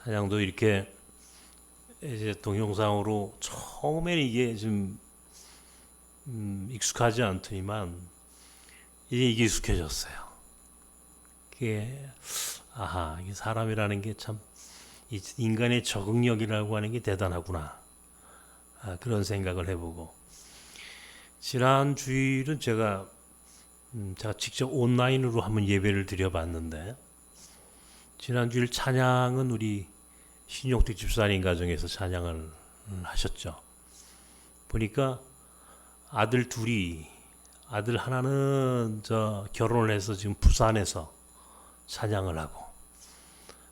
찬양도 이렇게 이제 동영상으로 처음에는 이게 좀 익숙하지 않더니만 이제 이게 익숙해졌어요. 그게 이게 사람이라는 게 참 인간의 적응력이라고 하는 게 대단하구나. 그런 생각을 해보고 지난 주일은 제가 직접 온라인으로 한번 예배를 드려봤는데 지난 주일 찬양은 우리 신용택 집사님 가정에서 찬양을 하셨죠. 보니까 아들 둘이 아들 하나는 결혼을 해서 지금 부산에서 찬양을 하고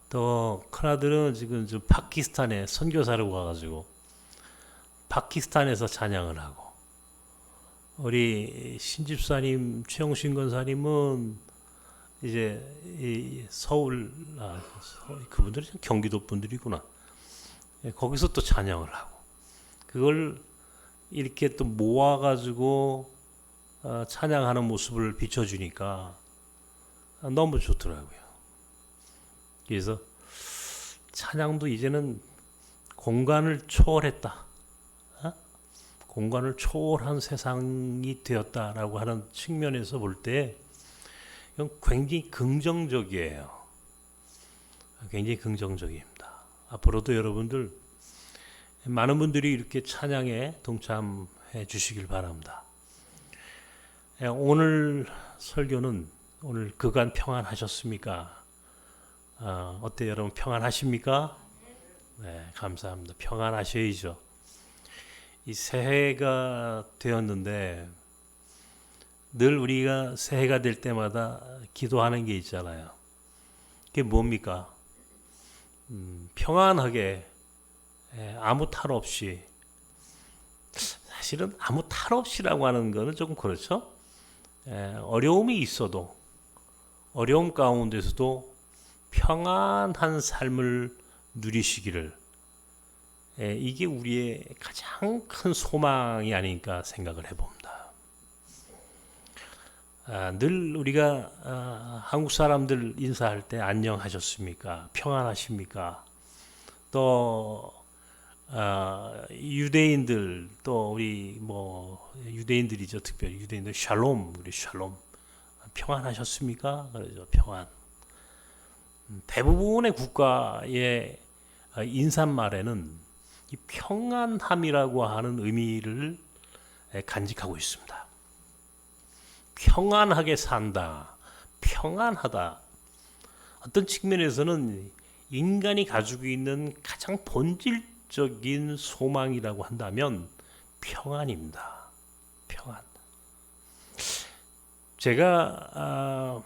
또 큰아들은 지금 파키스탄에 선교사로 가가지고 파키스탄에서 찬양을 하고 우리 신집사님 최영신 권사님은 이제 이 서울 그분들이 경기도 분들이구나. 거기서 또 찬양을 하고 그걸 이렇게 또 모아가지고 찬양하는 모습을 비춰주니까 너무 좋더라고요. 그래서 찬양도 이제는 공간을 초월했다. 공간을 초월한 세상이 되었다라고 하는 측면에서 볼 때 굉장히 긍정적이에요. 굉장히 긍정적입니다. 앞으로도 여러분들 많은 분들이 이렇게 찬양에 동참해 주시길 바랍니다. 오늘 설교는 오늘 그간 평안하셨습니까? 어때요 여러분, 평안하십니까? 네, 감사합니다. 평안하셔야죠. 이 새해가 되었는데 늘 우리가 새해가 될 때마다 기도하는 게 있잖아요. 그게 뭡니까? 평안하게 아무 탈 없이, 사실은 아무 탈 없이라고 하는 거는 조금 그렇죠. 어려움이 있어도 어려움 가운데서도 평안한 삶을 누리시기를, 이게 우리의 가장 큰 소망이 아닐까 생각을 해봅니다. 늘 우리가 한국 사람들 인사할 때 안녕하셨습니까? 평안하십니까? 또 유대인들, 또 우리 유대인들이죠. 특별히 유대인들 샬롬, 우리 샬롬, 평안하셨습니까? 그러죠. 평안. 대부분의 국가의 인사말에는 이 평안함이라고 하는 의미를 간직하고 있습니다. 평안하게 산다, 평안하다. 어떤 측면에서는 인간이 가지고 있는 가장 본질적인 소망이라고 한다면 평안입니다. 평안. 제가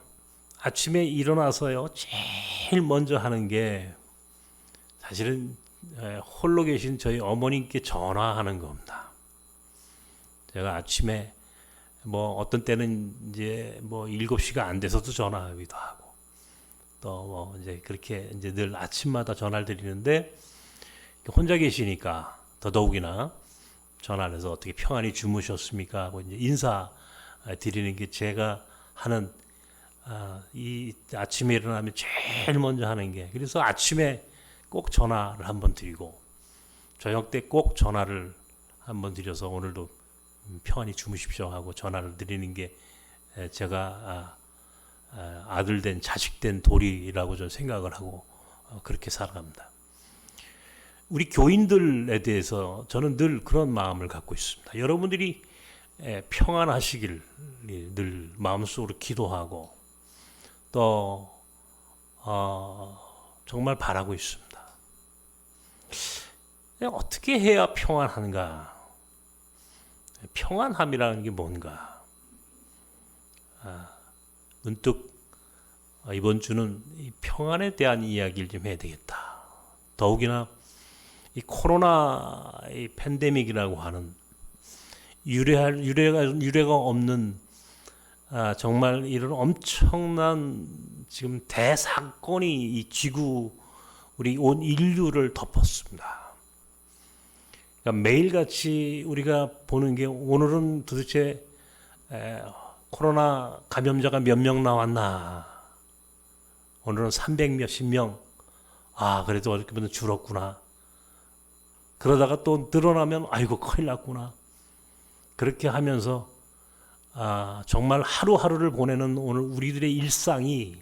아침에 일어나서요, 제일 먼저 하는 게 사실은 홀로 계신 저희 어머님께 전화하는 겁니다. 제가 아침에 어떤 때는 이제 7시가 안 돼서도 전화하기도 하고, 또 이제 그렇게 이제 늘 아침마다 전화를 드리는데, 혼자 계시니까 더더욱이나 전화를 해서 어떻게 평안히 주무셨습니까 하고 이제 인사 드리는 게 제가 하는, 이 아침에 일어나면 제일 먼저 하는 게, 그래서 아침에 꼭 전화를 한번 드리고 저녁 때 꼭 전화를 한번 드려서 오늘도 평안히 주무십시오 하고 전화를 드리는 게 제가 아들 된, 자식 된 도리라고 저는 생각을 하고 그렇게 살아갑니다. 우리 교인들에 대해서 저는 늘 그런 마음을 갖고 있습니다. 여러분들이 평안하시길 늘 마음속으로 기도하고 또 정말 바라고 있습니다. 어떻게 해야 평안한가? 평안함이라는 게 뭔가? 문득 이번 주는 이 평안에 대한 이야기를 좀 해야 되겠다. 더욱이나 이 코로나 이 팬데믹이라고 하는 유례가 없는 정말 이런 엄청난 지금 대사건이 이 지구, 우리 온 인류를 덮었습니다. 그러니까 매일같이 우리가 보는 게, 오늘은 도대체 코로나 감염자가 몇 명 나왔나? 오늘은 300 몇십 명, 아, 그래도 어저께보다 줄었구나. 그러다가 또 늘어나면 아이고 큰일 났구나. 그렇게 하면서 정말 하루하루를 보내는 오늘 우리들의 일상이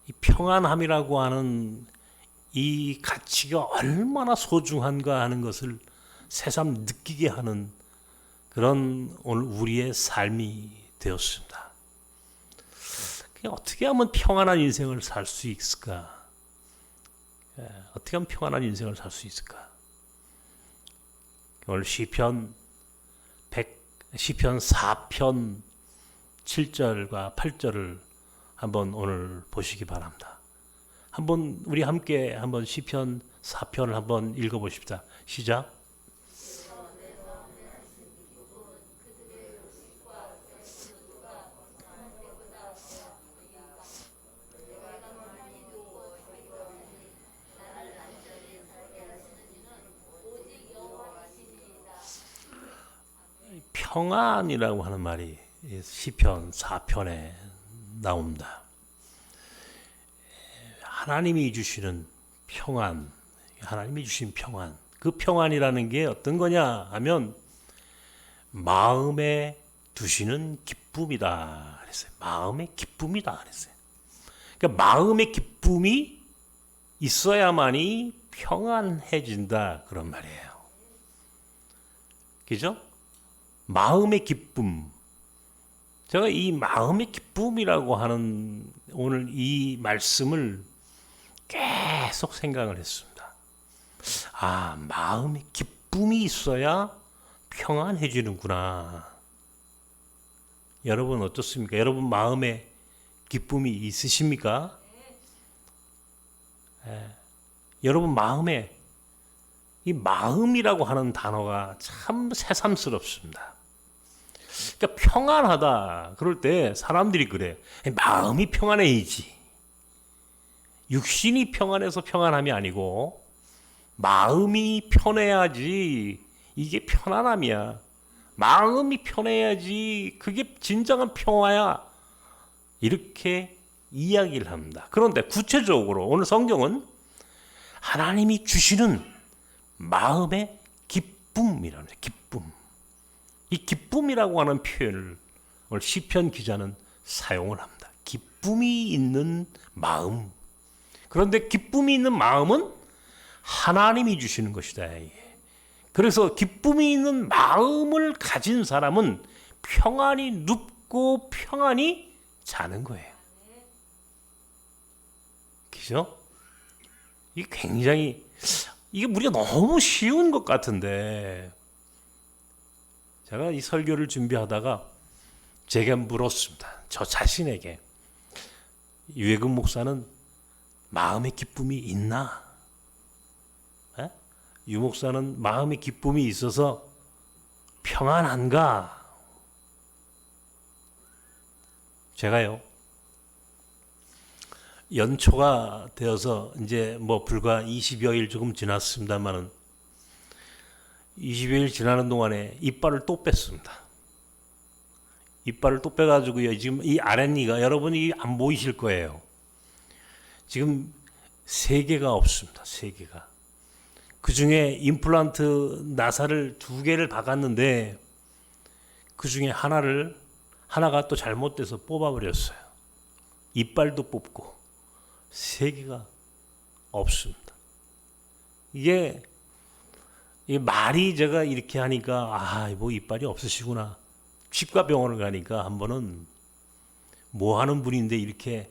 이 평안함이라고 하는 이 가치가 얼마나 소중한가 하는 것을 새삼 느끼게 하는 그런 오늘 우리의 삶이 되었습니다. 어떻게 하면 평안한 인생을 살 수 있을까? 어떻게 하면 평안한 인생을 살 수 있을까? 오늘 시편 4편 7절과 8절을 한번 오늘 보시기 바랍니다. 한번 우리 함께 한번 시편 4편을 한번 읽어보십시다. 시작. 평안이라고 하는 말이 시편 4편에 나옵니다. 하나님이 주시는 평안, 하나님이 주신 평안. 그 평안이라는 게 어떤 거냐 하면 마음에 두시는 기쁨이다 그랬어요. 마음의 기쁨이다 그랬어요. 그러니까 마음의 기쁨이 있어야만이 평안해진다 그런 말이에요. 그죠? 마음의 기쁨. 제가 이 마음의 기쁨이라고 하는 오늘 이 말씀을 계속 생각을 했습니다. 마음의 기쁨이 있어야 평안해지는구나. 여러분 어떻습니까? 여러분 마음에 기쁨이 있으십니까? 여러분 마음에 이 마음이라고 하는 단어가 참 새삼스럽습니다. 그러니까 평안하다 그럴 때 사람들이 그래. 마음이 평안해야지. 육신이 평안해서 평안함이 아니고 마음이 편해야지 이게 편안함이야. 마음이 편해야지 그게 진정한 평화야. 이렇게 이야기를 합니다. 그런데 구체적으로 오늘 성경은 하나님이 주시는 마음의 기쁨이라는 기쁨. 이 기쁨이라고 하는 표현을 오늘 시편 기자는 사용을 합니다. 기쁨이 있는 마음. 그런데 기쁨이 있는 마음은 하나님이 주시는 것이다. 그래서 기쁨이 있는 마음을 가진 사람은 평안히 눕고 평안히 자는 거예요. 그죠? 이게 굉장히 이게 우리가 너무 쉬운 것 같은데 제가 이 설교를 준비하다가 제가 물었습니다. 저 자신에게 유해근 목사는 마음의 기쁨이 있나? 유 목사는 마음의 기쁨이 있어서 평안한가? 제가요 연초가 되어서 이제 뭐 불과 20여일 조금 지났습니다만은 20여일 지나는 동안에 이빨을 또 뺐습니다. 이빨을 또 빼가지고요. 지금 이 아랫니가 여러분이 안 보이실 거예요. 지금 3개가 없습니다. 3개가. 그 중에 임플란트 나사를 2개를 박았는데 그 중에 하나가 또 잘못돼서 뽑아버렸어요. 이빨도 뽑고 3개가 없습니다. 이게 말이 제가 이렇게 하니까 뭐 이빨이 없으시구나. 치과 병원을 가니까 한 번은 뭐 하는 분인데 이렇게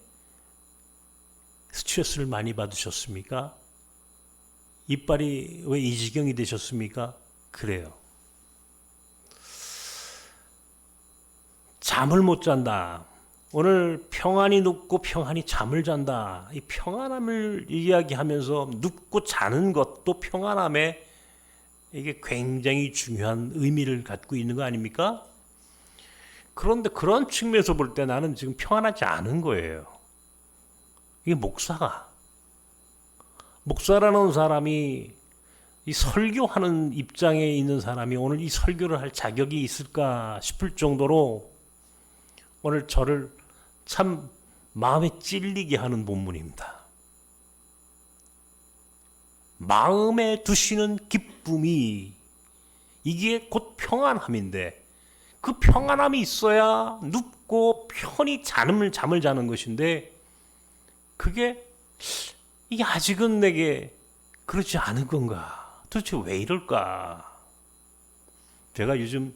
스트레스를 많이 받으셨습니까? 이빨이 왜 이 지경이 되셨습니까? 그래요. 잠을 못 잔다. 오늘 평안히 눕고 평안히 잠을 잔다. 이 평안함을 이야기하면서 눕고 자는 것도 평안함에 이게 굉장히 중요한 의미를 갖고 있는 거 아닙니까? 그런데 그런 측면에서 볼 때 나는 지금 평안하지 않은 거예요. 이게 목사라는 사람이 이 설교하는 입장에 있는 사람이 오늘 이 설교를 할 자격이 있을까 싶을 정도로 오늘 저를 참 마음에 찔리게 하는 본문입니다. 마음에 두시는 기쁨이 이게 곧 평안함인데 그 평안함이 있어야 눕고 편히 잠을 자는 것인데 그게 이게 아직은 내게 그렇지 않은 건가? 도대체 왜 이럴까? 제가 요즘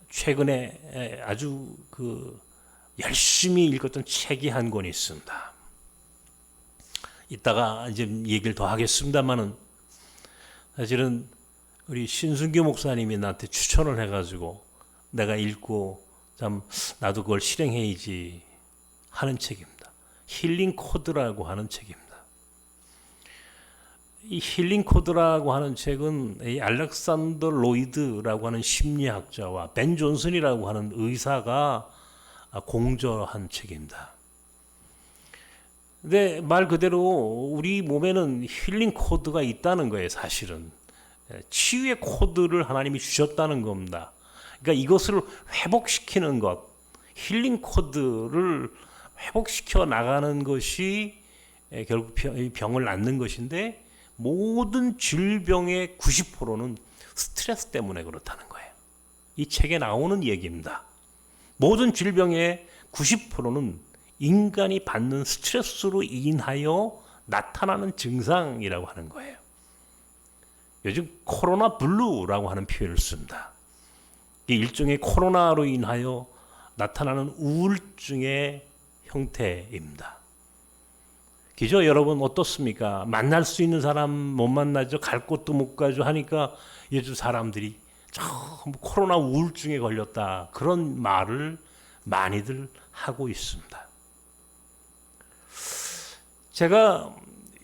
최근에 아주 열심히 읽었던 책이 한 권 있습니다. 이따가 이제 얘기를 더 하겠습니다만은 사실은 우리 신순교 목사님이 나한테 추천을 해가지고 내가 읽고 참 나도 그걸 실행해야지 하는 책입니다. 힐링 코드라고 하는 책입니다. 이 힐링 코드라고 하는 책은 이 알렉산더 로이드라고 하는 심리학자와 벤 존슨이라고 하는 의사가 공저한 책입니다. 근데 말 그대로 우리 몸에는 힐링 코드가 있다는 거예요, 사실은. 치유의 코드를 하나님이 주셨다는 겁니다. 그러니까 이것을 회복시키는 것, 힐링 코드를 회복시켜 나가는 것이 결국 병을 낫는 것인데 모든 질병의 90%는 스트레스 때문에 그렇다는 거예요. 이 책에 나오는 얘기입니다. 모든 질병의 90%는 인간이 받는 스트레스로 인하여 나타나는 증상이라고 하는 거예요. 요즘 코로나 블루라고 하는 표현을 씁니다. 이 일종의 코로나로 인하여 나타나는 우울증의 형태입니다. 그죠? 여러분 어떻습니까? 만날 수 있는 사람 못 만나죠. 갈 곳도 못 가죠. 하니까 요즘 사람들이 코로나 우울증에 걸렸다. 그런 말을 많이들 하고 있습니다. 제가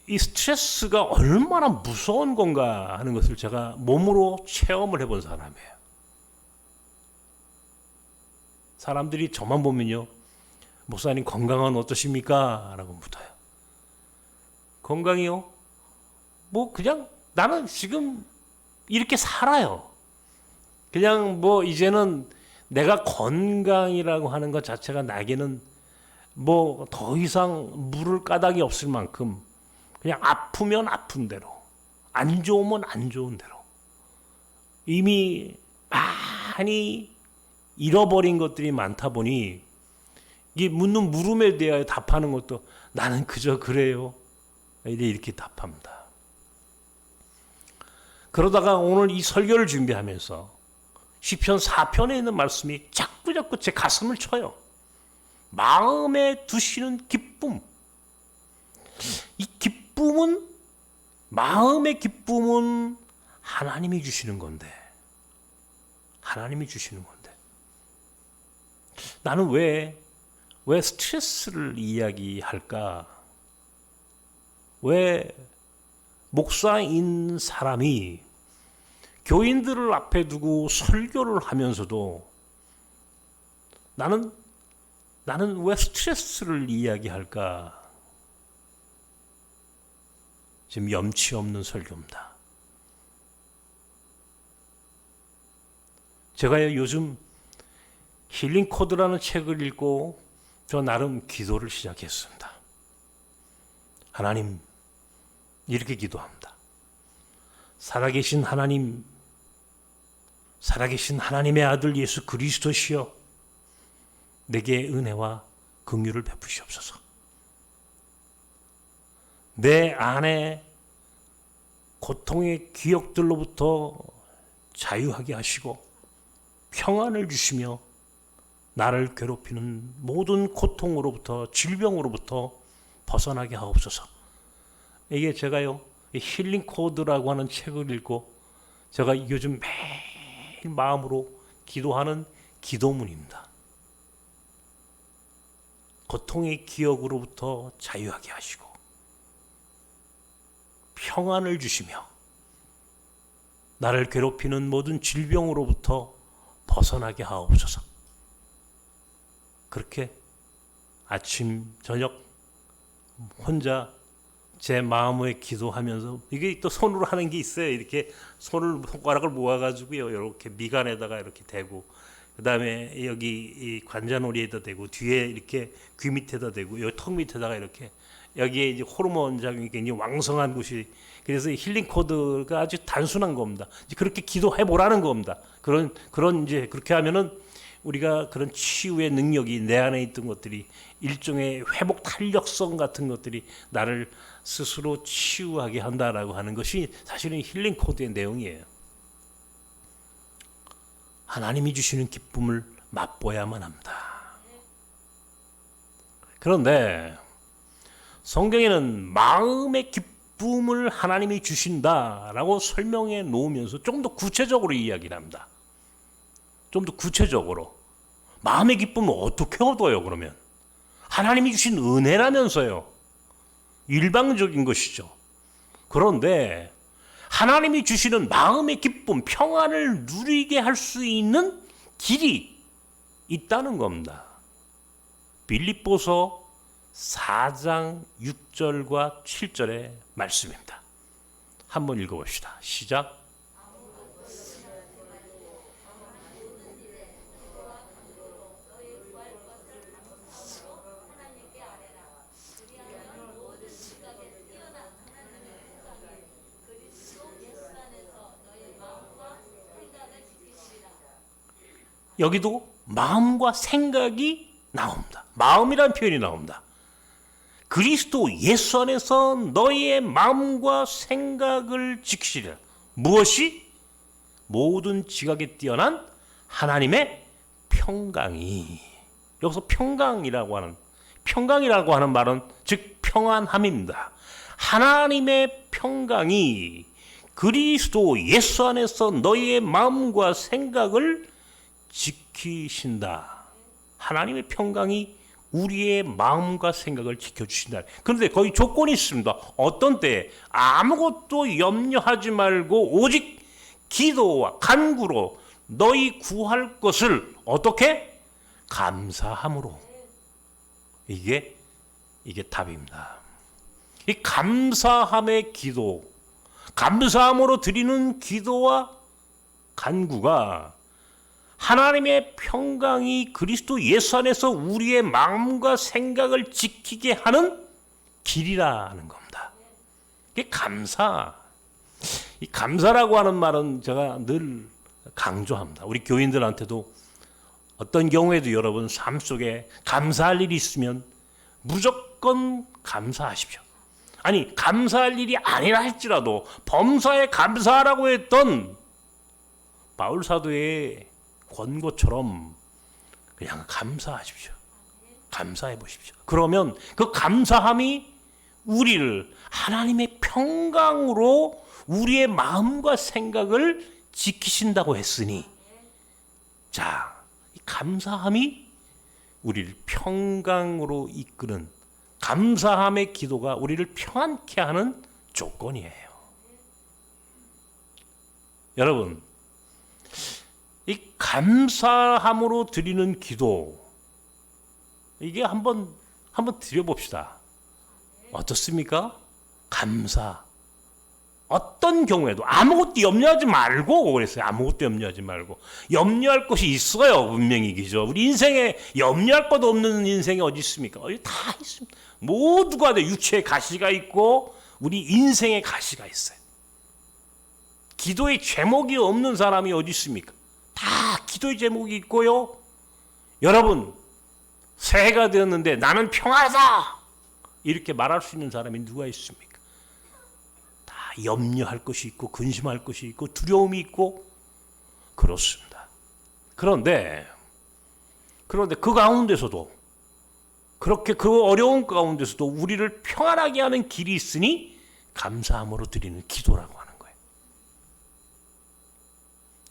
이 스트레스가 얼마나 무서운 건가 하는 것을 제가 몸으로 체험을 해본 사람이에요. 사람들이 저만 보면요, 목사님 건강은 어떠십니까? 라고 묻어요. 건강이요? 뭐 그냥 나는 지금 이렇게 살아요. 그냥 뭐 이제는 내가 건강이라고 하는 것 자체가 나에게는 뭐 더 이상 물을 까닭이 없을 만큼 그냥 아프면 아픈 대로, 안 좋으면 안 좋은 대로 이미 많이 잃어버린 것들이 많다 보니 이 묻는 물음에 대하여 답하는 것도 나는 그저 그래요. 이렇게 답합니다. 그러다가 오늘 이 설교를 준비하면서 시편 4편에 있는 말씀이 자꾸 제 가슴을 쳐요. 마음에 두시는 기쁨. 이 기쁨은, 마음의 기쁨은 하나님이 주시는 건데, 하나님이 주시는 건데, 나는 왜 스트레스를 이야기할까? 왜 목사인 사람이 교인들을 앞에 두고 설교를 하면서도 나는 왜 스트레스를 이야기할까? 지금 염치 없는 설교입니다. 제가 요즘 힐링 코드라는 책을 읽고 저 나름 기도를 시작했습니다. 하나님, 이렇게 기도합니다. 살아계신 하나님, 살아계신 하나님의 아들 예수 그리스도시여, 내게 은혜와 긍휼을 베푸시옵소서. 내 안에 고통의 기억들로부터 자유하게 하시고 평안을 주시며 나를 괴롭히는 모든 고통으로부터, 질병으로부터 벗어나게 하옵소서. 이게 제가요, 힐링 코드라고 하는 책을 읽고 제가 요즘 매일 마음으로 기도하는 기도문입니다. 고통의 기억으로부터 자유하게 하시고 평안을 주시며 나를 괴롭히는 모든 질병으로부터 벗어나게 하옵소서. 그렇게 아침 저녁 혼자 제 마음에 기도하면서, 이게 또 손으로 하는 게 있어요. 이렇게 손가락을 모아가지고요, 이렇게 미간에다가 이렇게 대고 그 다음에 여기 이 관자놀이에다 대고 뒤에 이렇게 귀 밑에다 대고 여기 턱 밑에다가 이렇게 여기에 이제 호르몬 작용이 굉장히 왕성한 곳이 그래서 힐링 코드가 아주 단순한 겁니다. 이제 그렇게 기도해 보라는 겁니다. 그런 이제 그렇게 하면은 우리가 그런 치유의 능력이 내 안에 있던 것들이 일종의 회복 탄력성 같은 것들이 나를 스스로 치유하게 한다라고 하는 것이 사실은 힐링 코드의 내용이에요. 하나님이 주시는 기쁨을 맛보야만 합니다. 그런데 성경에는 마음의 기쁨을 하나님이 주신다라고 설명해 놓으면서 좀 더 구체적으로 이야기를 합니다. 좀 더 구체적으로 마음의 기쁨을 어떻게 얻어요? 그러면 하나님이 주신 은혜라면서요. 일방적인 것이죠. 그런데 하나님이 주시는 마음의 기쁨, 평안을 누리게 할 수 있는 길이 있다는 겁니다. 빌립보서 4장 6절과 7절의 말씀입니다. 한번 읽어봅시다. 시작. 여기도 마음과 생각이 나옵니다. 마음이라는 표현이 나옵니다. 그리스도 예수 안에서 너희의 마음과 생각을 지키시리라. 무엇이? 모든 지각에 뛰어난 하나님의 평강이. 여기서 평강이라고 하는 말은 즉 평안함입니다. 하나님의 평강이 그리스도 예수 안에서 너희의 마음과 생각을 지키신다. 하나님의 평강이 우리의 마음과 생각을 지켜주신다. 그런데 거기 조건이 있습니다. 어떤 때 아무것도 염려하지 말고 오직 기도와 간구로 너희 구할 것을 어떻게? 감사함으로. 이게 답입니다. 이 감사함의 기도, 감사함으로 드리는 기도와 간구가 하나님의 평강이 그리스도 예수 안에서 우리의 마음과 생각을 지키게 하는 길이라는 겁니다. 이게 감사. 이 감사라고 하는 말은 제가 늘 강조합니다. 우리 교인들한테도 어떤 경우에도 여러분 삶 속에 감사할 일이 있으면 무조건 감사하십시오. 아니 감사할 일이 아니라 할지라도 범사에 감사하라고 했던 바울 사도의 권고처럼 그냥 감사하십시오. 감사해 보십시오. 그러면 그 감사함이 우리를 하나님의 평강으로 우리의 마음과 생각을 지키신다고 했으니 자, 이 감사함이 우리를 평강으로 이끄는 감사함의 기도가 우리를 평안케 하는 조건이에요. 여러분 이 감사함으로 드리는 기도 이게 한번 드려봅시다. 어떻습니까? 감사. 어떤 경우에도 아무것도 염려하지 말고 그랬어요. 아무것도 염려하지 말고. 염려할 것이 있어요. 분명히 그죠. 우리 인생에 염려할 것 없는 인생이 어디 있습니까? 다 있습니다. 모두가 육체의 가시가 있고 우리 인생의 가시가 있어요. 기도의 제목이 없는 사람이 어디 있습니까? 다 기도의 제목이 있고요. 여러분 새해가 되었는데 나는 평안하다 이렇게 말할 수 있는 사람이 누가 있습니까? 다 염려할 것이 있고 근심할 것이 있고 두려움이 있고 그렇습니다. 그런데 그 가운데서도 그렇게 그 어려운 가운데서도 우리를 평안하게 하는 길이 있으니 감사함으로 드리는 기도라고 하는 거예요.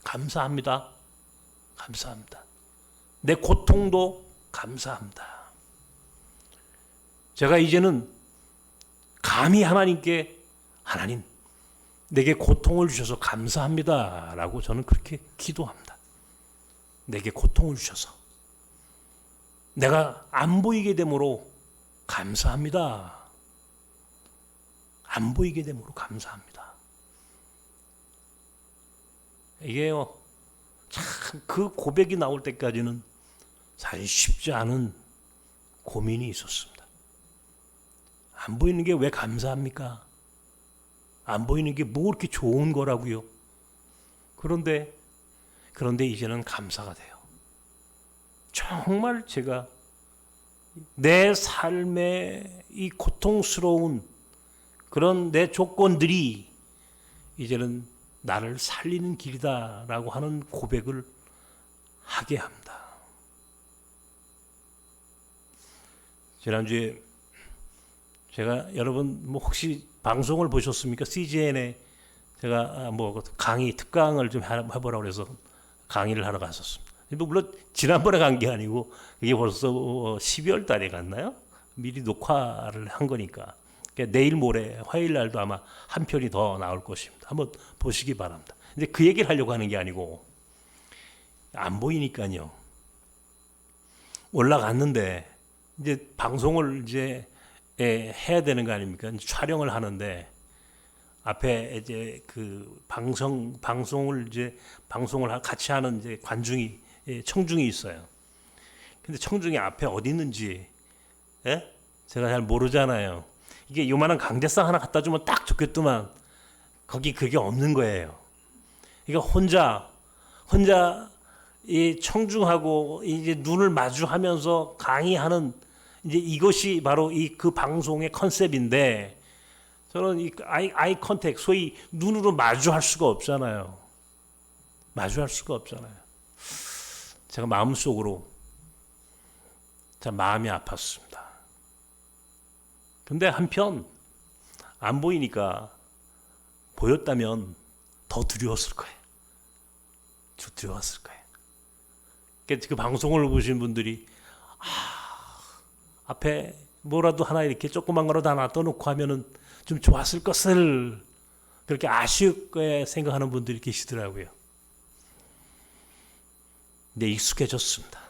감사합니다. 감사합니다. 내 고통도 감사합니다. 제가 이제는 감히 하나님께 하나님 내게 고통을 주셔서 감사합니다 라고 저는 그렇게 기도합니다. 내게 고통을 주셔서 내가 안 보이게 됨으로 감사합니다. 안 보이게 됨으로 감사합니다. 이게요 참 그 고백이 나올 때까지는 사실 쉽지 않은 고민이 있었습니다. 안 보이는 게 왜 감사합니까? 안 보이는 게 뭐 그렇게 좋은 거라고요? 그런데 이제는 감사가 돼요. 정말 제가 내 삶의 이 고통스러운 그런 내 조건들이 이제는 나를 살리는 길이다라고 하는 고백을 하게 합니다. 지난주에 제가 여러분 뭐 혹시 방송을 보셨습니까? CGN에 제가 뭐 강의 특강을 좀 해보라고 해서 강의를 하러 갔었습니다. 물론 지난번에 간 게 아니고 이게 벌써 12월 달에 갔나요? 미리 녹화를 한 거니까. 그러니까 내일 모레 화요일 날도 아마 한 편이 더 나올 것입니다. 한번 보시기 바랍니다. 근데 그 얘기를 하려고 하는 게 아니고 안 보이니까요. 올라갔는데 이제 방송을 이제 해야 되는 거 아닙니까? 촬영을 하는데 앞에 이제 그 방송을 같이 하는 이제 관중이 청중이 있어요. 근데 청중이 앞에 어디 있는지 제가 잘 모르잖아요. 이게 요만한 강대상 하나 갖다 주면 딱 좋겠더만 거기 그게 없는 거예요. 그러니까 혼자 이 청중하고 이제 눈을 마주하면서 강의하는 이제 이것이 바로 그 방송의 컨셉인데 저는 이 아이 컨택 소위 눈으로 마주할 수가 없잖아요. 제가 마음속으로 참 마음이 아팠습니다. 근데 한편 안 보이니까 보였다면 더 두려웠을 거예요. 그 방송을 보신 분들이 앞에 뭐라도 하나 이렇게 조그만 거라도 하나 떠놓고 하면은 좀 좋았을 것을 그렇게 아쉽게 생각하는 분들이 계시더라고요. 근데 익숙해졌습니다.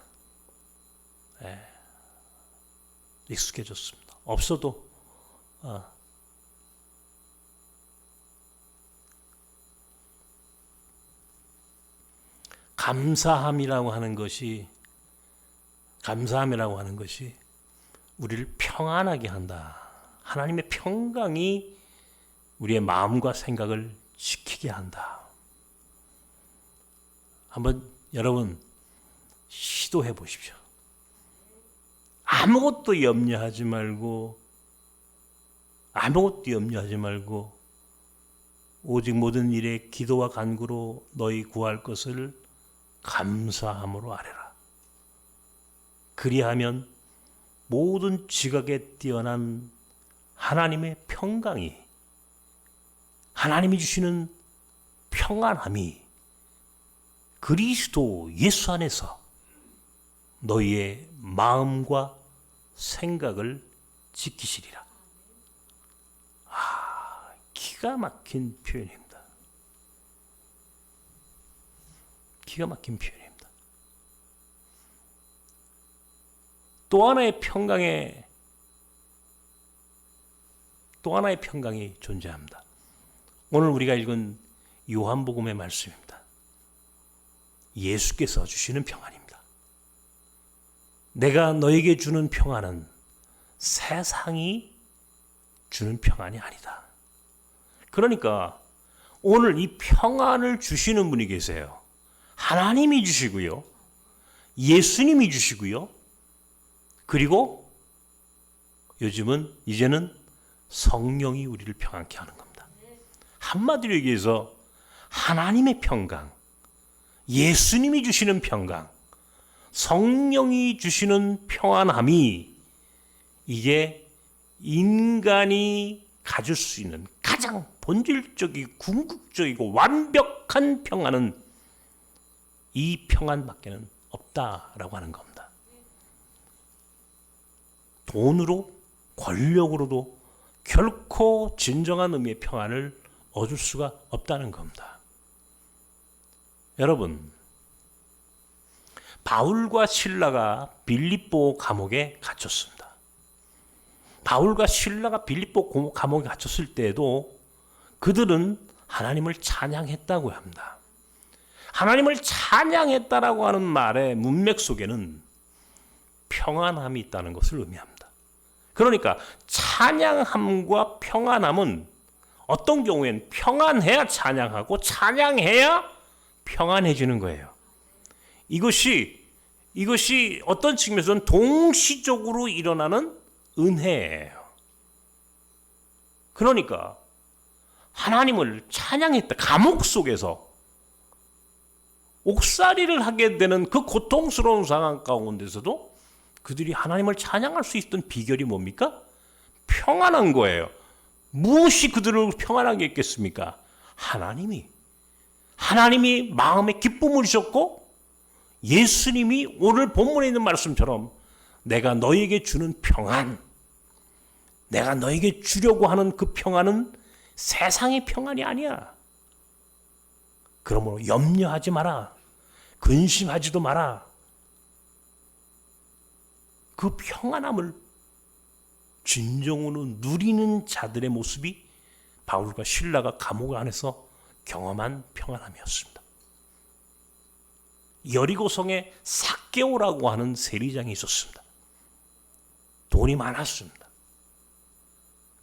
익숙해졌습니다. 없어도 감사함이라고 하는 것이 우리를 평안하게 한다. 하나님의 평강이 우리의 마음과 생각을 지키게 한다. 한번 여러분 시도해 보십시오. 아무것도 염려하지 말고 오직 모든 일에 기도와 간구로 너희 구할 것을 감사함으로 아뢰라. 그리하면 모든 지각에 뛰어난 하나님의 평강이 하나님이 주시는 평안함이 그리스도 예수 안에서 너희의 마음과 생각을 지키시리라. 기가 막힌 표현입니다. 또 하나의 평강이 존재합니다. 오늘 우리가 읽은 요한복음의 말씀입니다. 예수께서 주시는 평안입니다. 내가 너에게 주는 평안은 세상이 주는 평안이 아니다. 그러니까 오늘 이 평안을 주시는 분이 계세요. 하나님이 주시고요. 예수님이 주시고요. 그리고 이제는 성령이 우리를 평안케 하는 겁니다. 한마디로 얘기해서 하나님의 평강, 예수님이 주시는 평강, 성령이 주시는 평안함이 이게 인간이 가질 수 있는 가장 본질적이고 궁극적이고 완벽한 평안은 이 평안밖에는 없다라고 하는 겁니다. 돈으로 권력으로도 결코 진정한 의미의 평안을 얻을 수가 없다는 겁니다. 여러분, 바울과 실라가 빌립보 감옥에 갇혔습니다. 바울과 실라가 빌립보 감옥에 갇혔을 때에도 그들은 하나님을 찬양했다고 합니다. 하나님을 찬양했다라고 하는 말의 문맥 속에는 평안함이 있다는 것을 의미합니다. 그러니까 찬양함과 평안함은 어떤 경우엔 평안해야 찬양하고 찬양해야 평안해지는 거예요. 이것이 어떤 측면에서는 동시적으로 일어나는 은혜예요. 그러니까 하나님을 찬양했다. 감옥 속에서 옥살이를 하게 되는 그 고통스러운 상황 가운데서도 그들이 하나님을 찬양할 수 있던 비결이 뭡니까? 평안한 거예요. 무엇이 그들을 평안하게 했겠습니까? 하나님이 마음에 기쁨을 주셨고 예수님이 오늘 본문에 있는 말씀처럼 내가 너에게 주는 평안, 내가 너에게 주려고 하는 그 평안은 세상의 평안이 아니야. 그러므로 염려하지 마라. 근심하지도 마라. 그 평안함을 진정으로 누리는 자들의 모습이 바울과 실라가 감옥 안에서 경험한 평안함이었습니다. 여리고성에 삭개오라고 하는 세리장이 있었습니다. 돈이 많았습니다.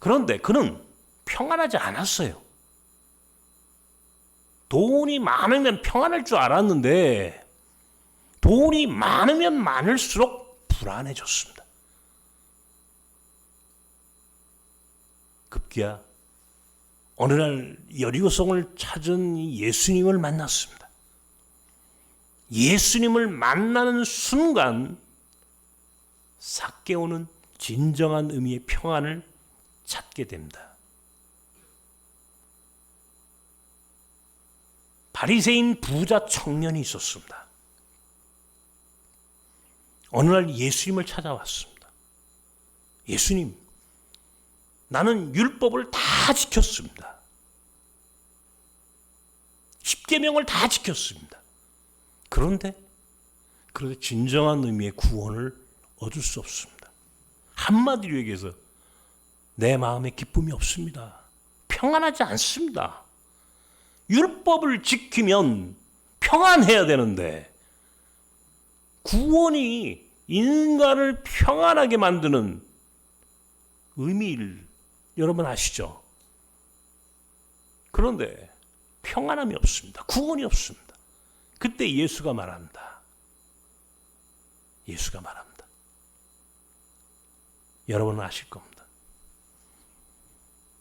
그런데 그는 평안하지 않았어요. 돈이 많으면 평안할 줄 알았는데 돈이 많으면 많을수록 불안해졌습니다. 급기야 어느 날 여리고성을 찾은 예수님을 만났습니다. 예수님을 만나는 순간 삭개오는 진정한 의미의 평안을 찾게 됩니다. 바리새인 부자 청년이 있었습니다. 어느 날 예수님을 찾아왔습니다. 예수님, 나는 율법을 다 지켰습니다. 십계명을 다 지켰습니다. 그런데 진정한 의미의 구원을 얻을 수 없습니다. 한마디로 얘기해서 내 마음에 기쁨이 없습니다. 평안하지 않습니다. 율법을 지키면 평안해야 되는데 구원이 인간을 평안하게 만드는 의미를 여러분 아시죠? 그런데 평안함이 없습니다. 구원이 없습니다. 그때 예수가 말합니다. 여러분은 아실 겁니다.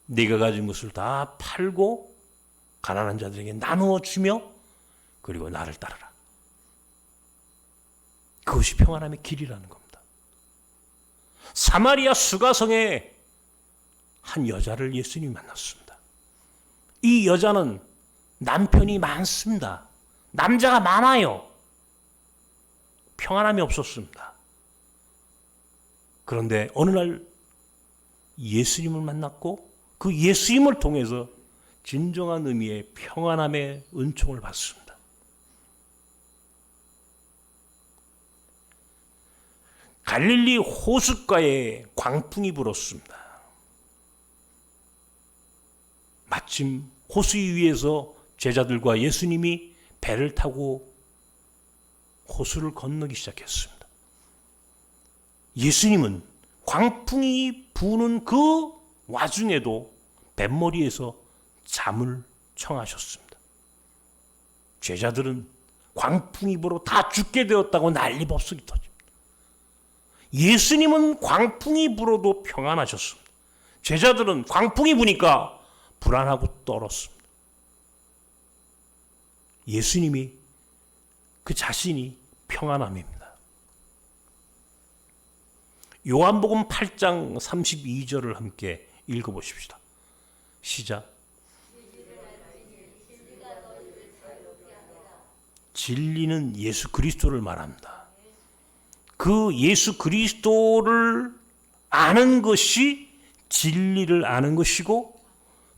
네가 가진 것을 다 팔고 가난한 자들에게 나누어 주며 그리고 나를 따르라. 그것이 평안함의 길이라는 겁니다. 사마리아 수가성에 한 여자를 예수님이 만났습니다. 이 여자는 남편이 많습니다. 남자가 많아요. 평안함이 없었습니다. 그런데 어느 날 예수님을 만났고 그 예수님을 통해서 진정한 의미의 평안함의 은총을 받습니다. 갈릴리 호숫가에 광풍이 불었습니다. 마침 호수 위에서 제자들과 예수님이 배를 타고 호수를 건너기 시작했습니다. 예수님은 광풍이 부는 그 와중에도 뱃머리에서 잠을 청하셨습니다. 제자들은 광풍이 불어 다 죽게 되었다고 난리법석이 터집니다. 예수님은 광풍이 불어도 평안하셨습니다. 제자들은 광풍이 부니까 불안하고 떨었습니다. 예수님이 그 자신이 평안함입니다. 요한복음 8장 32절을 함께 읽어보십시다. 시작. 진리는 예수 그리스도를 말합니다. 그 예수 그리스도를 아는 것이 진리를 아는 것이고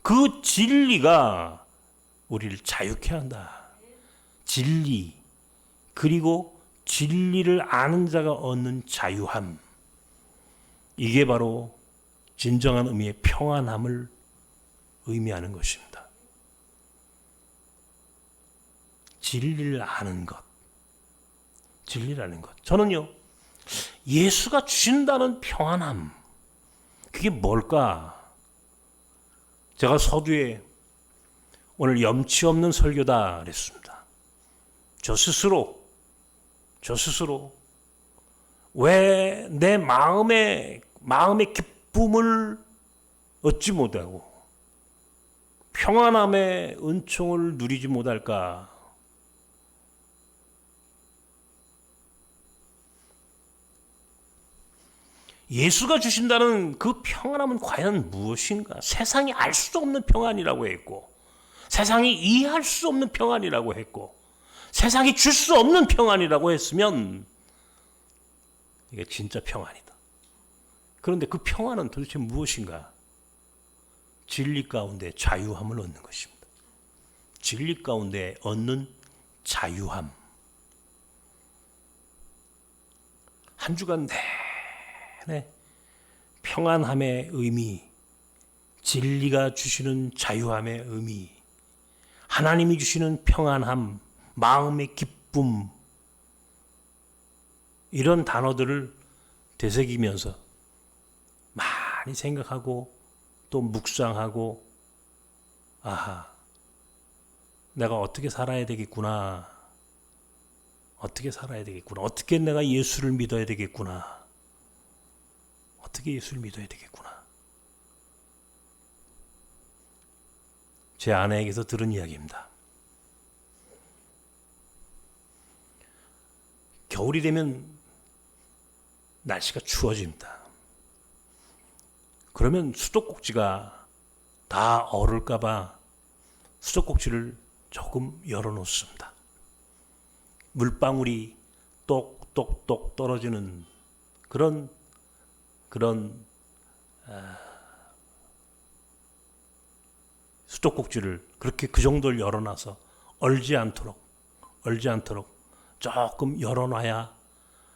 그 진리가 우리를 자유케 한다. 진리 그리고 진리를 아는 자가 얻는 자유함, 이게 바로 진정한 의미의 평안함을 의미하는 것입니다. 진리를 아는 것. 진리를 아는 것. 저는요, 예수가 주신다는 평안함, 그게 뭘까? 제가 서두에 오늘 염치 없는 설교다 그랬습니다. 저 스스로 왜 내 마음의 기쁨을 얻지 못하고 평안함의 은총을 누리지 못할까? 예수가 주신다는 그 평안함은 과연 무엇인가? 세상이 알 수 없는 평안이라고 했고, 세상이 이해할 수 없는 평안이라고 했고, 세상이 줄 수 없는 평안이라고 했으면 이게 진짜 평안이다. 그런데 그 평안은 도대체 무엇인가? 진리 가운데 자유함을 얻는 것입니다. 진리 가운데 얻는 자유함. 한 주간 내내 평안함의 의미, 진리가 주시는 자유함의 의미, 하나님이 주시는 평안함, 마음의 기쁨, 이런 단어들을 되새기면서 많이 생각하고 또 묵상하고, 아하, 내가 어떻게 살아야 되겠구나. 어떻게 살아야 되겠구나. 어떻게 내가 예수를 믿어야 되겠구나. 어떻게 예수를 믿어야 되겠구나. 제 아내에게서 들은 이야기입니다. 겨울이 되면 날씨가 추워집니다. 그러면 수도꼭지가 다 얼을까봐 수도꼭지를 조금 열어놓습니다. 물방울이 똑똑똑 떨어지는 그런 수도꼭지를 그렇게 그 정도를 열어놔서 얼지 않도록 조금 열어놔야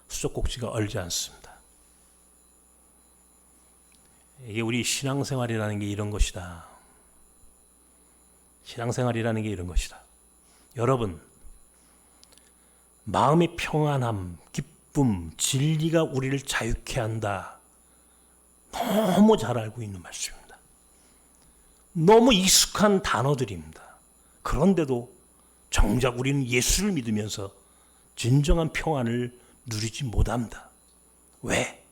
수도꼭지가 얼지 않습니다. 이게 우리 신앙생활이라는 게 이런 것이다. 신앙생활이라는 게 이런 것이다. 여러분, 마음의 평안함, 기쁨, 진리가 우리를 자유케 한다. 너무 잘 알고 있는 말씀입니다. 너무 익숙한 단어들입니다. 그런데도 정작 우리는 예수를 믿으면서 진정한 평안을 누리지 못합니다. 왜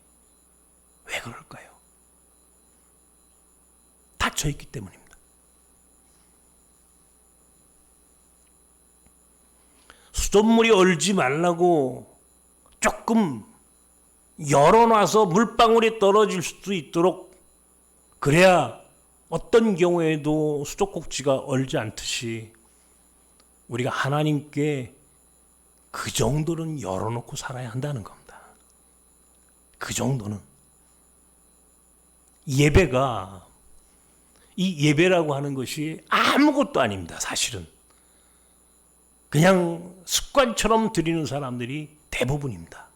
그럴까요? 닫혀있기 때문입니다. 수돗물이 얼지 말라고 조금 열어놔서 물방울이 떨어질 수 있도록, 그래야 어떤 경우에도 수도꼭지가 얼지 않듯이 우리가 하나님께 그 정도는 열어놓고 살아야 한다는 겁니다. 그 정도는. 예배가, 이 예배라고 하는 것이 아무것도 아닙니다. 사실은 그냥 습관처럼 드리는 사람들이 대부분입니다.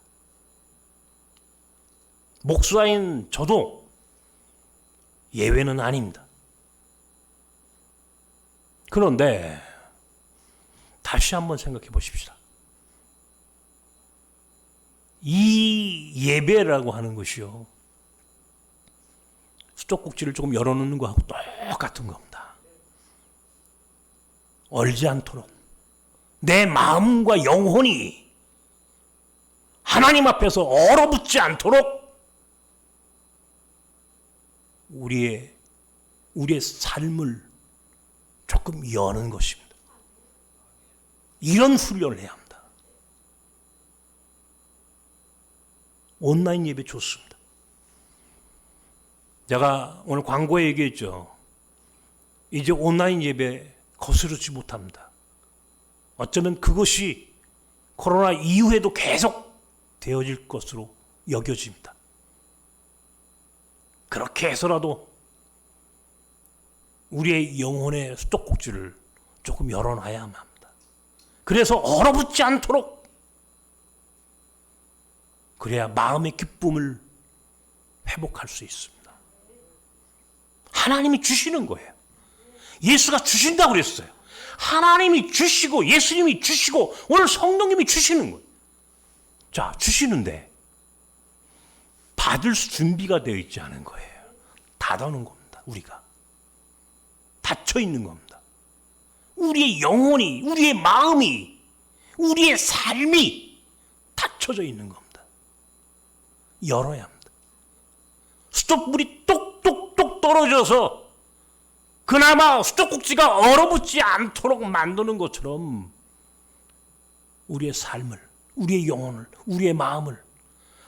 목사인 저도 예외는 아닙니다. 그런데 다시 한번 생각해 보십시다. 이 예배라고 하는 것이요, 수도꼭지를 조금 열어놓는 것하고 똑같은 겁니다. 얼지 않도록 내 마음과 영혼이 하나님 앞에서 얼어붙지 않도록 우리의 삶을 조금 여는 것입니다. 이런 훈련을 해야 합니다. 온라인 예배 좋습니다. 제가 오늘 광고에 얘기했죠. 이제 온라인 예배 거스르지 못합니다. 어쩌면 그것이 코로나 이후에도 계속 되어질 것으로 여겨집니다. 그렇게 해서라도 우리의 영혼의 수도꼭지를 조금 열어놔야만 합니다. 그래서 얼어붙지 않도록, 그래야 마음의 기쁨을 회복할 수 있습니다. 하나님이 주시는 거예요. 예수가 주신다고 그랬어요. 하나님이 주시고 예수님이 주시고 오늘 성령님이 주시는 거예요. 자, 주시는데 받을 준비가 되어 있지 않은 거예요. 닫아놓은 겁니다. 우리가 닫혀 있는 겁니다. 우리의 영혼이, 우리의 마음이, 우리의 삶이 닫혀져 있는 겁니다. 열어야 합니다. 수돗물이 똑똑똑 떨어져서 그나마 수도꼭지가 얼어붙지 않도록 만드는 것처럼 우리의 삶을, 우리의 영혼을, 우리의 마음을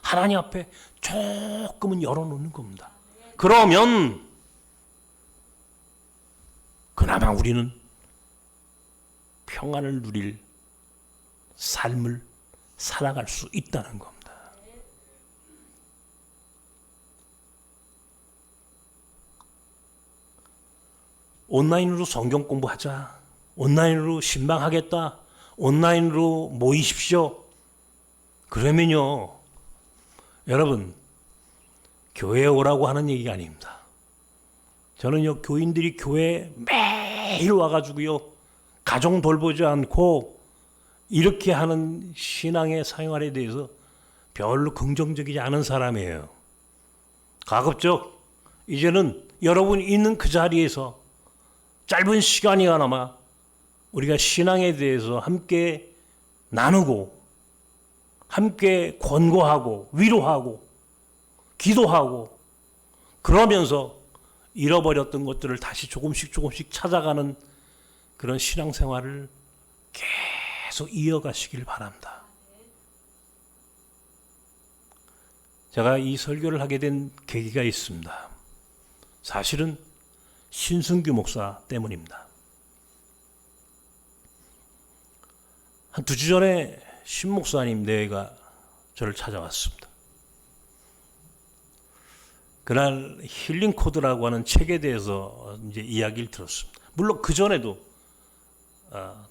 하나님 앞에 조금은 열어놓는 겁니다. 그러면 그나마 우리는 평안을 누릴 삶을 살아갈 수 있다는 겁니다. 온라인으로 성경 공부하자. 온라인으로 신방하겠다. 온라인으로 모이십시오. 그러면요, 여러분, 교회에 오라고 하는 얘기가 아닙니다. 저는요, 교인들이 교회에 매일 와가지고요, 가정 돌보지 않고 이렇게 하는 신앙의 생활에 대해서 별로 긍정적이지 않은 사람이에요. 가급적 이제는 여러분 있는 그 자리에서 짧은 시간이나마 우리가 신앙에 대해서 함께 나누고 함께 권고하고 위로하고 기도하고 그러면서 잃어버렸던 것들을 다시 조금씩 찾아가는 그런 신앙생활을 계속 이어가시길 바랍니다. 제가 이 설교를 하게 된 계기가 있습니다. 사실은 신승규 목사 때문입니다. 한 2주 전에 신 목사님 내외가 저를 찾아왔습니다. 그날 힐링 코드라고 하는 책에 대해서 이제 이야기를 들었습니다. 물론 그 전에도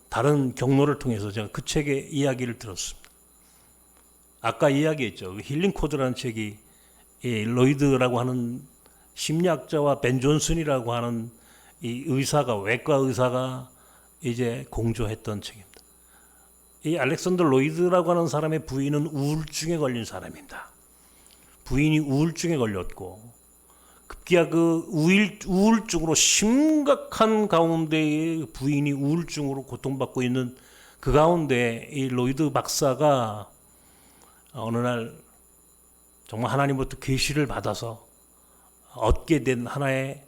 다른 경로를 통해서 제가 그 책의 이야기를 들었습니다. 아까 이야기했죠. 힐링 코드라는 책이 로이드라고 하는 심리학자와 벤 존슨이라고 하는 이 의사가, 외과 의사가 이제 공조했던 책입니다. 이 알렉산더 로이드라고 하는 사람의 부인은 우울증에 걸린 사람입니다. 부인이 우울증에 걸렸고 급기야 그 우울증으로 심각한 가운데 부인이 우울증으로 고통받고 있는 그 가운데 이 로이드 박사가 어느 날 정말 하나님부터 계시를 받아서 얻게 된 하나의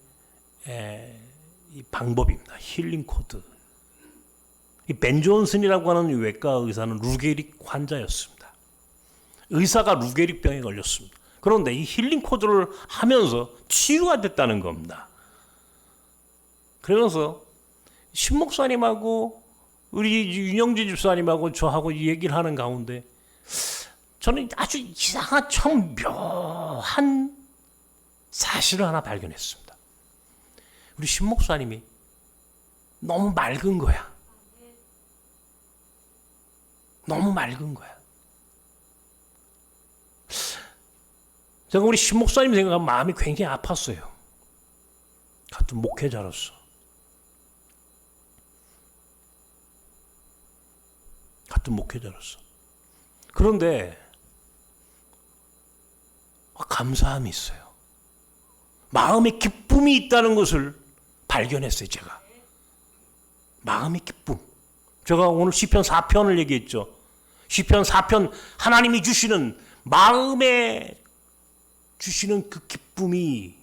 이 방법입니다. 힐링 코드. 이 벤 존슨이라고 하는 외과 의사는 루게릭 환자였습니다. 의사가 루게릭 병에 걸렸습니다. 그런데 이 힐링 코드를 하면서 치유가 됐다는 겁니다. 그러면서 신 목사님하고 우리 윤영진 집사님하고 저하고 얘기를 하는 가운데 저는 아주 이상한 참 묘한 사실을 하나 발견했습니다. 우리 신 목사님이 너무 맑은 거야. 너무 맑은 거야. 제가 우리 신 목사님 생각하면 마음이 굉장히 아팠어요. 같은 목회자로서. 같은 목회자로서. 그런데 감사함이 있어요. 마음의 기쁨이 있다는 것을 발견했어요, 제가. 마음의 기쁨. 제가 오늘 시편 4편을 얘기했죠. 시편 4편 하나님이 주시는 마음에 주시는 그 기쁨이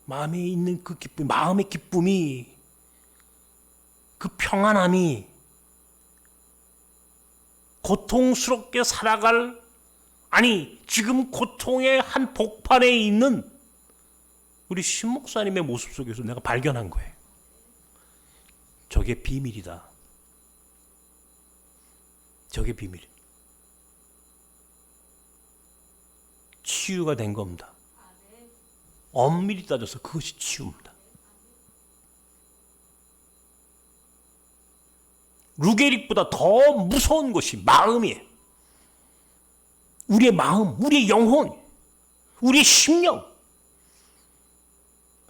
마음에 있는 그 기쁨, 마음의 기쁨이 그 평안함이 고통스럽게 살아갈 아니 지금 고통의 한 복판에 있는 우리 신 목사님의 모습 속에서 내가 발견한 거예요. 저게 비밀이다. 저게 비밀. 치유가 된 겁니다. 엄밀히 따져서 그것이 치유입니다. 루게릭보다 더 무서운 것이 마음이에요. 우리의 마음, 우리의 영혼, 우리의 심령.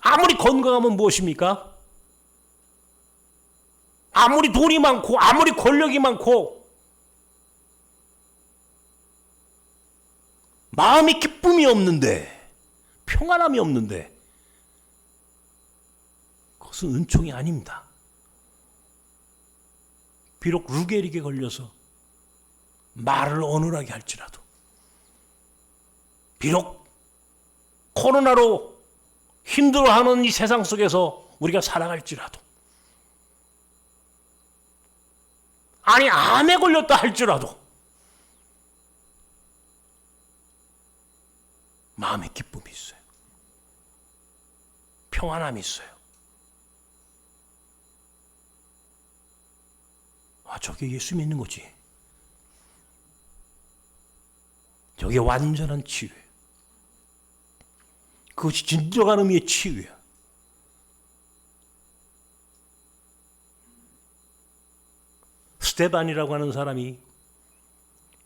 아무리 건강하면 무엇입니까? 아무리 돈이 많고 아무리 권력이 많고 마음이 기쁨이 없는데, 평안함이 없는데 그것은 은총이 아닙니다. 비록 루게릭에 걸려서 말을 어눌하게 할지라도, 비록 코로나로 힘들어하는 이 세상 속에서 우리가 살아갈지라도, 아니 암에 걸렸다 할지라도 마음에 기쁨이 있어요. 평안함이 있어요. 아, 저게 예수 믿는 거지. 저게 완전한 치유예요. 그것이 진정한 의미의 치유예요. 스데반이라고 하는 사람이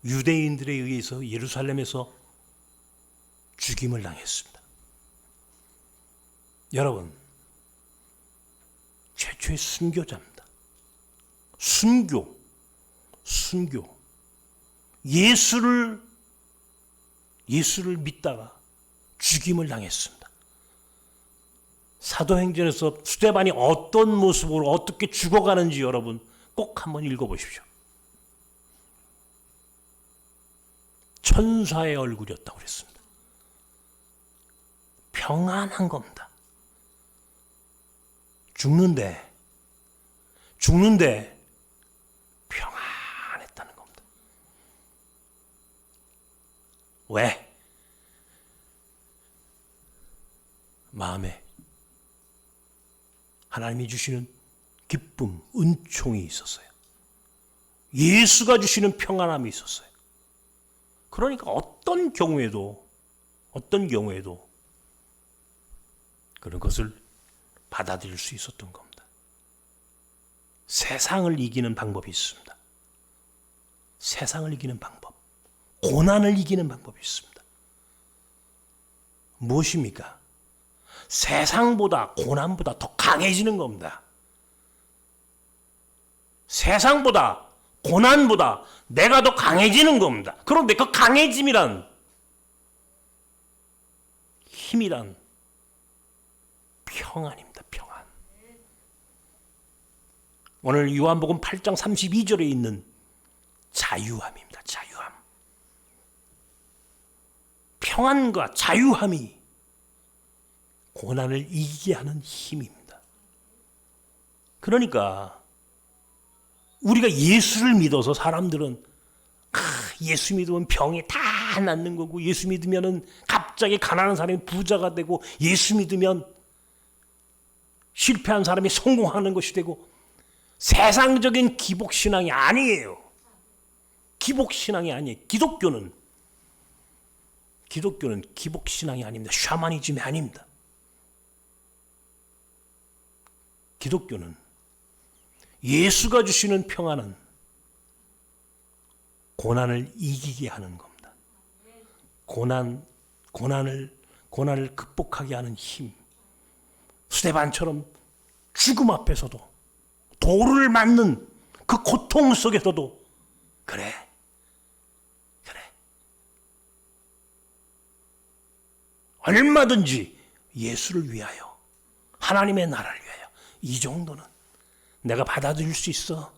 유대인들에 의해서 예루살렘에서 죽임을 당했습니다. 여러분, 최초의 순교자입니다. 순교. 예수를 믿다가 죽임을 당했습니다. 사도행전에서 스데반이 어떤 모습으로 어떻게 죽어가는지 여러분 꼭 한번 읽어보십시오. 천사의 얼굴이었다고 그랬습니다. 평안한 겁니다. 죽는데 평안했다는 겁니다. 왜? 마음에 하나님이 주시는 기쁨, 은총이 있었어요. 예수가 주시는 평안함이 있었어요. 그러니까 어떤 경우에도 그런 것을 받아들일 수 있었던 겁니다. 세상을 이기는 방법이 있습니다. 세상을 이기는 방법, 고난을 이기는 방법이 있습니다. 무엇입니까? 세상보다, 고난보다 더 강해지는 겁니다. 세상보다, 고난보다 내가 더 강해지는 겁니다. 그런데 그 강해짐이란, 힘이란 평안입니다. 평안. 오늘 요한복음 8장 32절에 있는 자유함입니다. 자유함. 평안과 자유함이 고난을 이기게 하는 힘입니다. 그러니까 우리가 예수를 믿어서 사람들은 예수 믿으면 병이 다 낫는 거고, 예수 믿으면 갑자기 가난한 사람이 부자가 되고, 예수 믿으면 실패한 사람이 성공하는 것이 되고, 세상적인 기복신앙이 아니에요. 기복신앙이 아니에요. 기독교는 기복신앙이 아닙니다. 샤머니즘이 아닙니다. 기독교는 예수가 주시는 평안은 고난을 이기게 하는 겁니다. 고난을 극복하게 하는 힘. 스데반처럼 죽음 앞에서도, 돌을 맞는 그 고통 속에서도 그래. 얼마든지 예수를 위하여, 하나님의 나라를 위하여, 이 정도는 내가 받아들일 수 있어.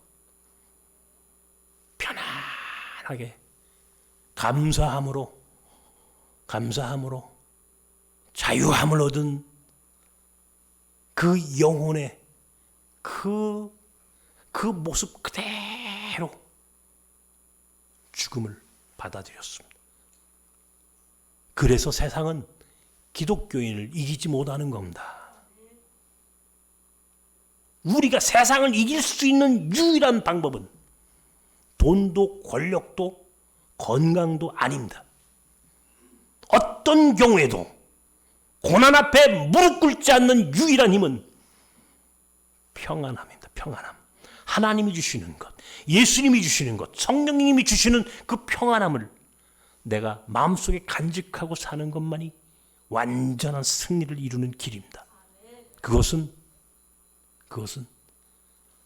편안하게 감사함으로 자유함을 얻은 그 영혼의 그 모습 그대로 죽음을 받아들였습니다. 그래서 세상은 기독교인을 이기지 못하는 겁니다. 우리가 세상을 이길 수 있는 유일한 방법은 돈도 권력도 건강도 아닙니다. 어떤 경우에도 고난 앞에 무릎 꿇지 않는 유일한 힘은 평안함입니다. 평안함. 하나님이 주시는 것, 예수님이 주시는 것, 성령님이 주시는 그 평안함을 내가 마음속에 간직하고 사는 것만이 완전한 승리를 이루는 길입니다. 그것은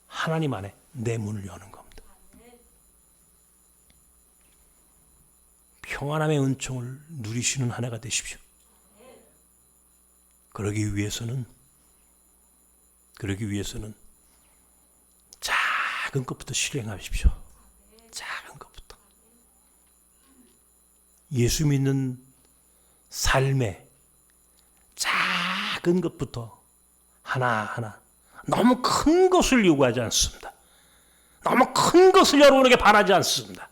하나님 안에 내 문을 여는 겁니다. 평안함의 은총을 누리시는 한 해가 되십시오. 그러기 위해서는 작은 것부터 실행하십시오. 작은 것부터. 예수 믿는 삶의 작은 것부터 하나하나, 너무 큰 것을 요구하지 않습니다. 너무 큰 것을 여러분에게 바라지 않습니다.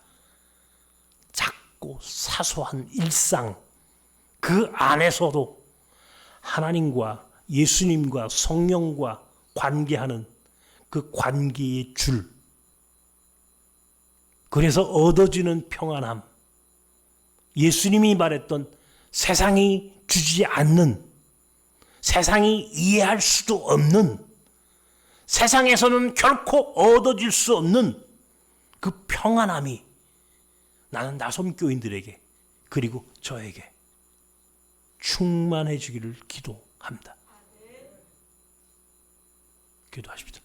작고 사소한 일상, 그 안에서도 하나님과 예수님과 성령과 관계하는 그 관계의 줄, 그래서 얻어지는 평안함, 예수님이 말했던 세상이 주지 않는, 세상이 이해할 수도 없는, 세상에서는 결코 얻어질 수 없는 그 평안함이 나는 나섬교인들에게, 그리고 저에게 충만해지기를 기도합니다. 기도하십시오.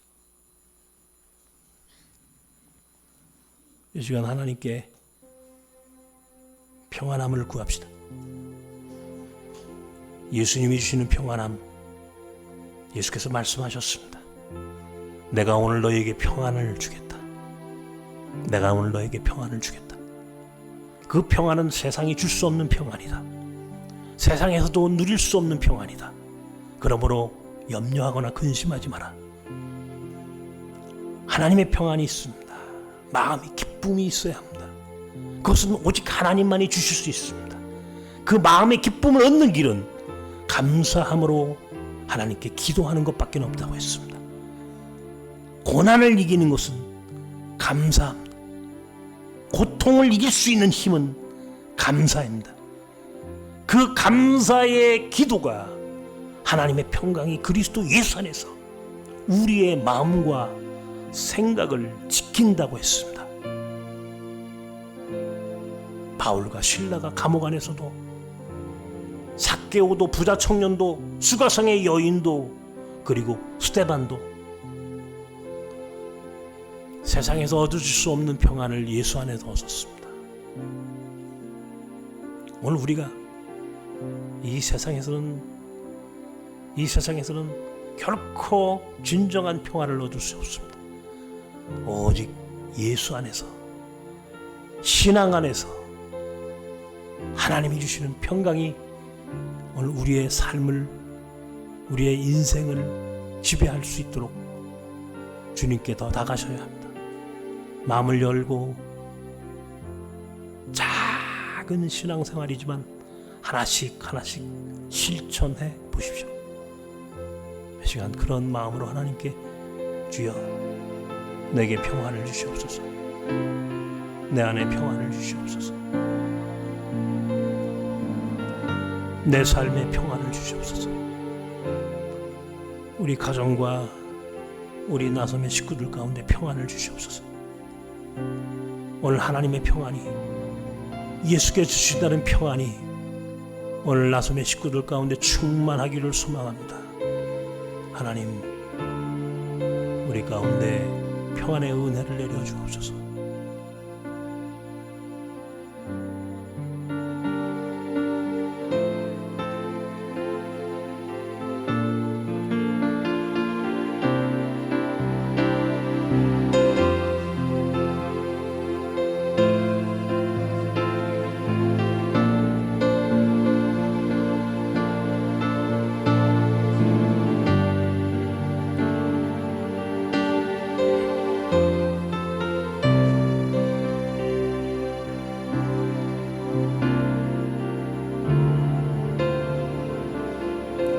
이 시간 하나님께 평안함을 구합시다. 예수님이 주시는 평안함, 예수께서 말씀하셨습니다. 내가 오늘 너에게 평안을 주겠다. 내가 오늘 너에게 평안을 주겠다. 그 평안은 세상이 줄 수 없는 평안이다. 세상에서도 누릴 수 없는 평안이다. 그러므로 염려하거나 근심하지 마라. 하나님의 평안이 있습니다. 마음이 기쁨이 있어야 합니다. 그것은 오직 하나님만이 주실 수 있습니다. 그 마음의 기쁨을 얻는 길은 감사함으로 하나님께 기도하는 것밖에 없다고 했습니다. 고난을 이기는 것은 감사합니다. 고통을 이길 수 있는 힘은 감사입니다. 그 감사의 기도가 하나님의 평강이 그리스도 예수 안에서 우리의 마음과 생각을 지킨다고 했습니다. 바울과 실라가 감옥 안에서도, 삭개오도 부자 청년도, 수가성의 여인도, 그리고 스데반도 세상에서 얻어질 수 없는 평안을 예수 안에서 얻었습니다. 오늘 우리가 이 세상에서는 결코 진정한 평안을 얻을 수 없습니다. 오직 예수 안에서, 신앙 안에서 하나님이 주시는 평강이 오늘 우리의 삶을, 우리의 인생을 지배할 수 있도록 주님께 더 나가셔야 합니다. 마음을 열고 작은 신앙생활이지만 하나씩 실천해 보십시오. 이 시간 그런 마음으로 하나님께 주여 내게 평안을 주시옵소서. 내 안에 평안을 주시옵소서. 내 삶에 평안을 주시옵소서. 우리 가정과 우리 나섬의 식구들 가운데 평안을 주시옵소서. 오늘 하나님의 평안이, 예수께 주신다는 평안이 오늘 나섬의 식구들 가운데 충만하기를 소망합니다. 하나님, 우리 가운데 평안의 은혜를 내려주옵소서.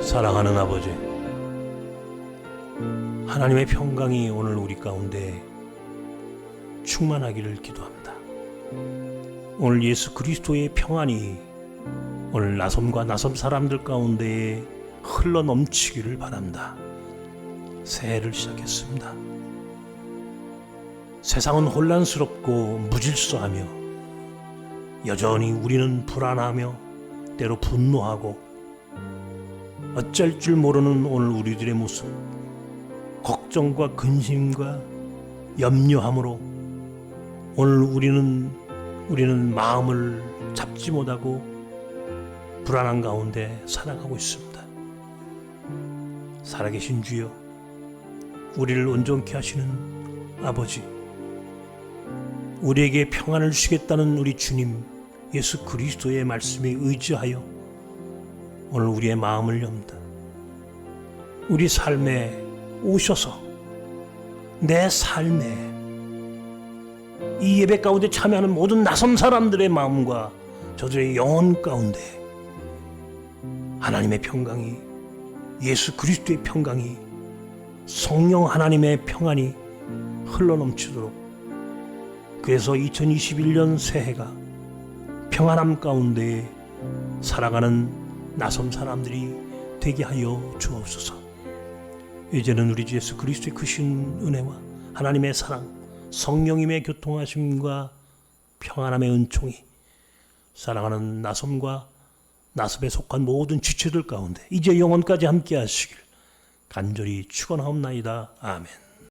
사랑하는 아버지, 하나님의 평강이 오늘 우리 가운데 충만하기를 기도합니다. 오늘 예수 그리스도의 평안이 오늘 나섬과 나섬 사람들 가운데에 흘러 넘치기를 바랍니다. 새해를 시작했습니다. 세상은 혼란스럽고 무질서하며 여전히 우리는 불안하며 때로 분노하고 어쩔 줄 모르는 오늘 우리들의 모습, 걱정과 근심과 염려함으로 오늘 우리는 마음을 잡지 못하고 불안한 가운데 살아가고 있습니다. 살아계신 주여, 우리를 온전케 하시는 아버지, 우리에게 평안을 주시겠다는 우리 주님 예수 그리스도의 말씀에 의지하여 오늘 우리의 마음을 엽니다. 우리 삶에 오셔서 내 삶에 이 예배 가운데 참여하는 모든 낯선 사람들의 마음과 저들의 영혼 가운데 하나님의 평강이, 예수 그리스도의 평강이, 성령 하나님의 평안이 흘러넘치도록, 그래서 2021년 새해가 평안함 가운데 살아가는 낯선 사람들이 되게 하여 주옵소서. 이제는 우리 주 예수 그리스도의 크신 은혜와 하나님의 사랑, 성령님의 교통하심과 평안함의 은총이 사랑하는 나섬과 나섭에 속한 모든 지체들 가운데 이제 영원까지 함께 하시길 간절히 축원하옵나이다. 아멘.